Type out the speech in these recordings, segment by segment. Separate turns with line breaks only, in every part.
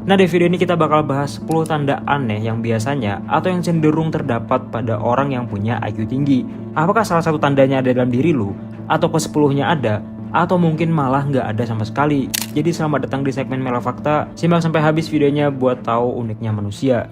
Nah, di video ini kita bakal bahas 10 tanda aneh yang biasanya atau yang cenderung terdapat pada orang yang punya IQ tinggi. Apakah salah satu tandanya ada dalam diri lu? Atau ke-10-nya ada? Atau mungkin malah nggak ada sama sekali? Jadi selamat datang di segmen Melo Fakta. Simak sampai habis videonya buat tahu uniknya manusia.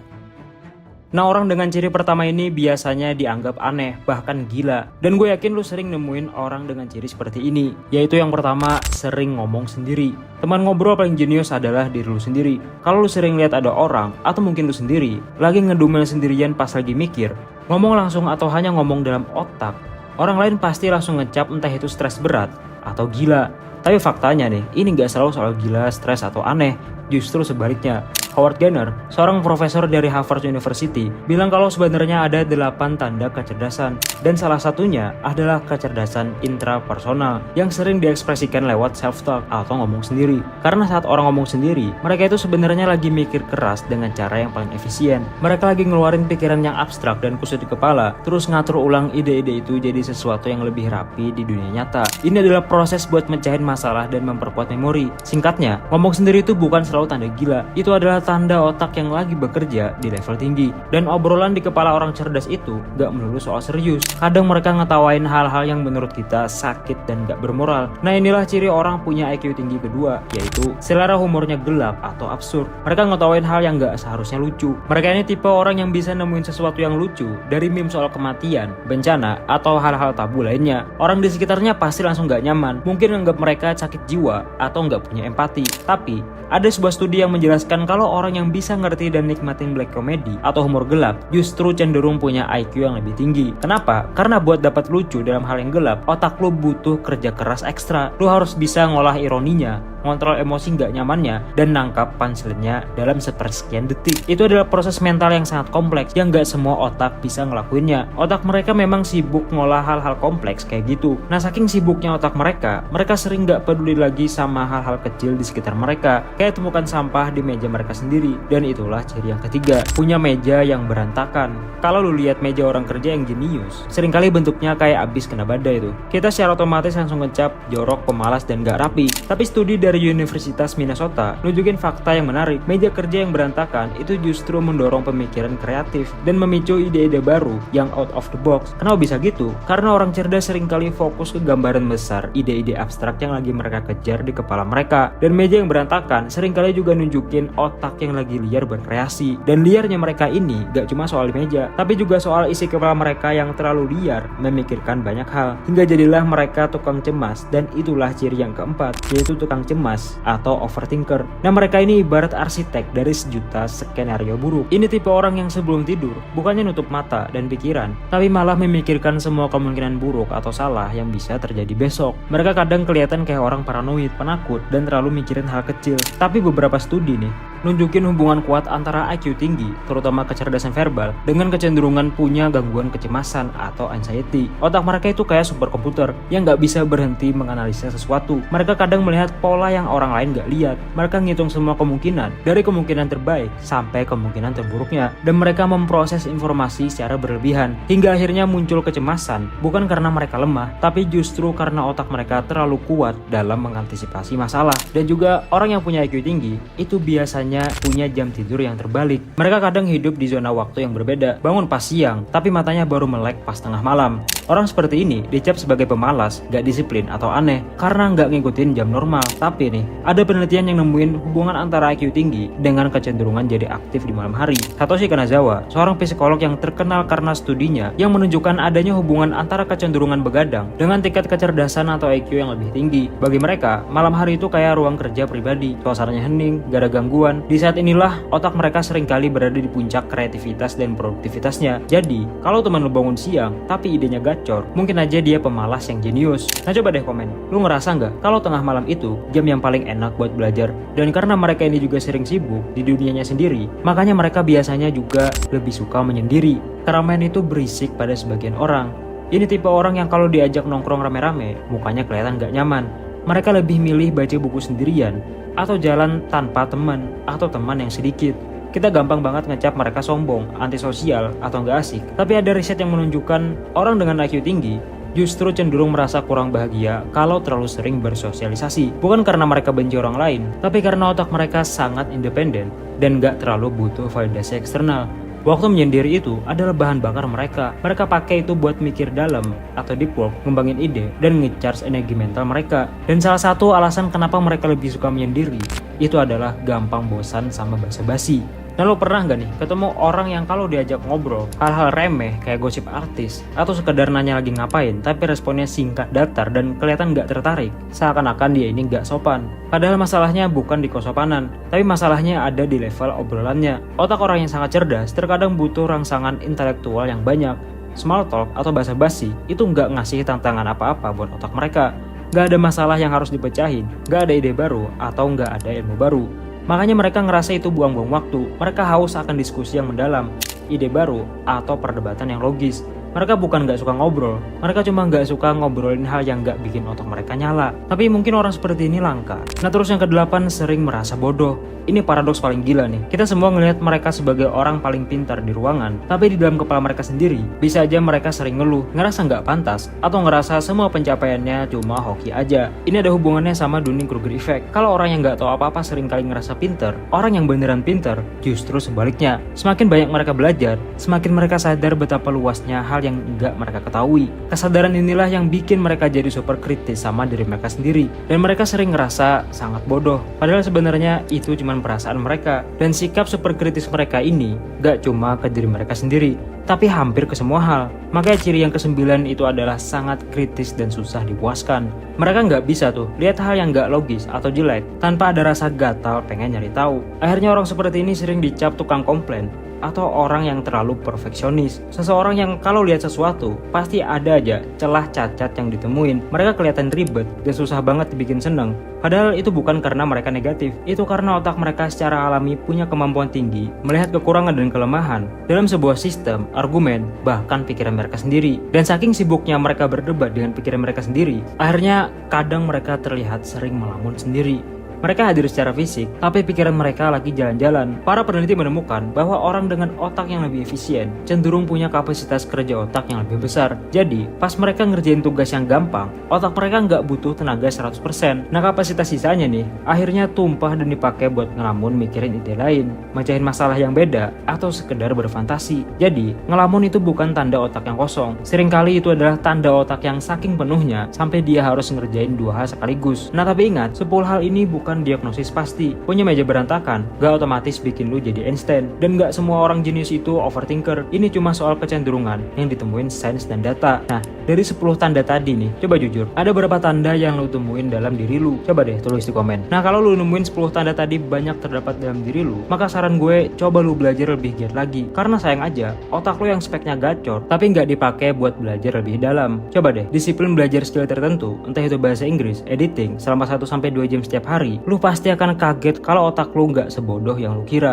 Nah, orang dengan ciri pertama ini biasanya dianggap aneh, bahkan gila. Dan gue yakin lu sering nemuin orang dengan ciri seperti ini. Yaitu yang pertama, sering ngomong sendiri. Teman ngobrol paling jenius adalah diri lu sendiri. Kalau lu sering lihat ada orang, atau mungkin lu sendiri, lagi ngedumel sendirian pas lagi mikir, ngomong langsung atau hanya ngomong dalam otak, orang lain pasti langsung ngecap entah itu stres berat atau gila. Tapi faktanya nih, ini gak selalu soal gila, stres, atau aneh. Justru sebaliknya. Howard Gardner, seorang profesor dari Harvard University, bilang kalau sebenarnya ada 8 tanda kecerdasan. Dan salah satunya adalah kecerdasan intrapersonal yang sering diekspresikan lewat self-talk atau ngomong sendiri. Karena saat orang ngomong sendiri, mereka itu sebenarnya lagi mikir keras dengan cara yang paling efisien. Mereka lagi ngeluarin pikiran yang abstrak dan kusut di kepala, terus ngatur ulang ide-ide itu jadi sesuatu yang lebih rapi di dunia nyata. Ini adalah proses buat mecahin masalah dan memperkuat memori. Singkatnya, ngomong sendiri itu bukan selalu tanda gila, itu adalah tanda otak yang lagi bekerja di level tinggi. Dan obrolan di kepala orang cerdas itu gak melulu soal serius. Kadang mereka ngetawain hal-hal yang menurut kita sakit dan gak bermoral. Nah, inilah ciri orang punya IQ tinggi kedua, yaitu selera humornya gelap atau absurd. Mereka ngetawain hal yang gak seharusnya lucu. Mereka ini tipe orang yang bisa nemuin sesuatu yang lucu dari meme soal kematian, bencana, atau hal-hal tabu lainnya. Orang di sekitarnya pasti langsung gak nyaman, mungkin anggap mereka sakit jiwa atau gak punya empati. Tapi ada sebuah studi yang menjelaskan kalau orang yang bisa ngerti dan nikmatin black comedy atau humor gelap justru cenderung punya IQ yang lebih tinggi. Kenapa? Karena buat dapat lucu dalam hal yang gelap, otak lu butuh kerja keras ekstra. Lu harus bisa ngolah ironinya, ngontrol emosi nggak nyamannya, dan nangkap punchline-nya dalam sepersekian detik. Itu adalah proses mental yang sangat kompleks yang nggak semua otak bisa ngelakuinnya. Otak mereka memang sibuk ngolah hal-hal kompleks kayak gitu. Nah, saking sibuknya otak mereka sering nggak peduli lagi sama hal-hal kecil di sekitar mereka, kayak temukan sampah di meja mereka sendiri. Dan itulah ciri yang ketiga, punya meja yang berantakan. Kalau lu lihat meja orang kerja yang jenius, seringkali bentuknya kayak abis kena badai tuh. Kita secara otomatis langsung ngecap jorok, pemalas, dan gak rapi. Tapi studi dari Universitas Minnesota nunjukin fakta yang menarik. Meja kerja yang berantakan itu justru mendorong pemikiran kreatif dan memicu ide-ide baru yang out of the box. Kenapa bisa gitu? Karena orang cerdas seringkali fokus ke gambaran besar, ide-ide abstrak yang lagi mereka kejar di kepala mereka. Dan meja yang berantakan seringkali juga nunjukin otak yang lagi liar berkreasi. Dan liarnya mereka ini gak cuma soal meja, tapi juga soal isi kepala mereka yang terlalu liar memikirkan banyak hal, hingga jadilah mereka tukang cemas. Dan itulah ciri yang keempat, yaitu tukang cemas atau overthinker. Nah, mereka ini ibarat arsitek dari sejuta skenario buruk. Ini tipe orang yang sebelum tidur bukannya nutup mata dan pikiran, tapi malah memikirkan semua kemungkinan buruk atau salah yang bisa terjadi besok. Mereka kadang kelihatan kayak orang paranoid, penakut, dan terlalu mikirin hal kecil. Tapi beberapa studi nih nunjukin hubungan kuat antara IQ tinggi, terutama kecerdasan verbal, dengan kecenderungan punya gangguan kecemasan atau anxiety. Otak mereka itu kayak superkomputer yang gak bisa berhenti menganalisa sesuatu. Mereka kadang melihat pola yang orang lain gak lihat. Mereka ngitung semua kemungkinan, dari kemungkinan terbaik sampai kemungkinan terburuknya. Dan mereka memproses informasi secara berlebihan, hingga akhirnya muncul kecemasan, bukan karena mereka lemah, tapi justru karena otak mereka terlalu kuat dalam mengantisipasi masalah. Dan juga orang yang punya IQ tinggi, itu biasanya punya jam tidur yang terbalik. Mereka kadang hidup di zona waktu yang berbeda, bangun pas siang, tapi matanya baru melek pas tengah malam. Orang seperti ini dicap sebagai pemalas, gak disiplin, atau aneh, karena gak ngikutin jam normal. Tapi nih, ada penelitian yang nemuin hubungan antara IQ tinggi dengan kecenderungan jadi aktif di malam hari. Satoshi Kanazawa, seorang psikolog yang terkenal karena studinya yang menunjukkan adanya hubungan antara kecenderungan begadang dengan tingkat kecerdasan atau IQ yang lebih tinggi. Bagi mereka, malam hari itu kayak ruang kerja pribadi, suasananya hening, gak ada gangguan. Di saat inilah, otak mereka seringkali berada di puncak kreativitas dan produktivitasnya. Jadi, kalau teman lu bangun siang, tapi idenya gacor, mungkin aja dia pemalas yang jenius. Nah, coba deh komen, lu ngerasa nggak kalau tengah malam itu jam yang paling enak buat belajar? Dan karena mereka ini juga sering sibuk di dunianya sendiri, makanya mereka biasanya juga lebih suka menyendiri. Keramaian itu berisik pada sebagian orang. Ini tipe orang yang kalau diajak nongkrong rame-rame, mukanya kelihatan gak nyaman. Mereka lebih milih baca buku sendirian, atau jalan tanpa teman, atau teman yang sedikit. Kita gampang banget ngecap mereka sombong, antisosial, atau nggak asik. Tapi ada riset yang menunjukkan orang dengan IQ tinggi justru cenderung merasa kurang bahagia kalau terlalu sering bersosialisasi. Bukan karena mereka benci orang lain, tapi karena otak mereka sangat independen dan gak terlalu butuh validasi eksternal. Waktu menyendiri itu adalah bahan bakar mereka. Mereka pakai itu buat mikir dalam atau deep work, ngembangin ide, dan nge-charge energi mental mereka. Dan salah satu alasan kenapa mereka lebih suka menyendiri, itu adalah gampang bosan sama basa-basi. Nah, lo pernah gak nih ketemu orang yang kalau diajak ngobrol hal-hal remeh kayak gosip artis atau sekedar nanya lagi ngapain, tapi responnya singkat, datar, dan kelihatan gak tertarik, seakan-akan dia ini gak sopan. Padahal masalahnya bukan di kesopanan, tapi masalahnya ada di level obrolannya. Otak orang yang sangat cerdas terkadang butuh rangsangan intelektual yang banyak. Small talk atau basa-basi itu nggak ngasih tantangan apa-apa buat otak mereka. Nggak ada masalah yang harus dipecahin, nggak ada ide baru, atau nggak ada ilmu baru. Makanya mereka ngerasa itu buang-buang waktu. Mereka haus akan diskusi yang mendalam, ide baru, atau perdebatan yang logis. Mereka bukan gak suka ngobrol, mereka cuma gak suka ngobrolin hal yang gak bikin otak mereka nyala. Tapi mungkin orang seperti ini langka. Nah, terus yang ke-8, sering merasa bodoh. Ini paradoks paling gila nih. Kita semua ngelihat mereka sebagai orang paling pintar di ruangan, tapi di dalam kepala mereka sendiri, bisa aja mereka sering ngeluh, ngerasa gak pantas, atau ngerasa semua pencapaiannya cuma hoki aja. Ini ada hubungannya sama Dunning-Kruger effect. Kalau orang yang gak tahu apa-apa sering kali ngerasa pintar, orang yang beneran pintar justru sebaliknya. Semakin banyak mereka belajar, semakin mereka sadar betapa luasnya hal yang nggak mereka ketahui. Kesadaran inilah yang bikin mereka jadi super kritis sama diri mereka sendiri, dan mereka sering ngerasa sangat bodoh. Padahal sebenarnya itu cuma perasaan mereka, dan sikap super kritis mereka ini gak cuma ke diri mereka sendiri, tapi hampir ke semua hal. Makanya ciri yang ke-9 itu adalah sangat kritis dan susah dipuaskan. Mereka nggak bisa tuh lihat hal yang nggak logis atau jelek tanpa ada rasa gatal pengen nyari tahu. Akhirnya orang seperti ini sering dicap tukang komplain atau orang yang terlalu perfeksionis. Seseorang yang kalau lihat sesuatu pasti ada aja celah cacat yang ditemuin. Mereka kelihatan ribet dan susah banget dibikin seneng. Padahal itu bukan karena mereka negatif, itu karena otak mereka secara alami punya kemampuan tinggi melihat kekurangan dan kelemahan dalam sebuah sistem, argumen, bahkan pikiran mereka sendiri. Dan saking sibuknya mereka berdebat dengan pikiran mereka sendiri, akhirnya kadang mereka terlihat sering melamun sendiri. Mereka hadir secara fisik, tapi pikiran mereka lagi jalan-jalan. Para peneliti menemukan bahwa orang dengan otak yang lebih efisien cenderung punya kapasitas kerja otak yang lebih besar. Jadi, pas mereka ngerjain tugas yang gampang, otak mereka nggak butuh tenaga 100%. Nah, kapasitas sisanya nih, akhirnya tumpah dan dipakai buat ngelamun mikirin ide lain, mecahin masalah yang beda, atau sekedar berfantasi. Jadi, ngelamun itu bukan tanda otak yang kosong. Seringkali itu adalah tanda otak yang saking penuhnya, sampai dia harus ngerjain 2 hal sekaligus. Nah, tapi ingat, 10 hal ini bukan diagnosis pasti. Punya meja berantakan gak otomatis bikin lu jadi Einstein, dan gak semua orang jenius itu overthinker. Ini cuma soal kecenderungan yang ditemuin sains dan data. Nah, dari 10 tanda tadi nih, coba jujur, ada berapa tanda yang lu temuin dalam diri lu? Coba deh tulis di komen. Nah, kalau lu nemuin 10 tanda tadi banyak terdapat dalam diri lu, maka saran gue coba lu belajar lebih giat lagi. Karena sayang aja, otak lu yang speknya gacor tapi gak dipakai buat belajar lebih dalam. Coba deh disiplin belajar skill tertentu, entah itu bahasa Inggris, editing, selama 1-2 jam setiap hari. Lu pasti akan kaget kalau otak lu nggak sebodoh yang lu kira.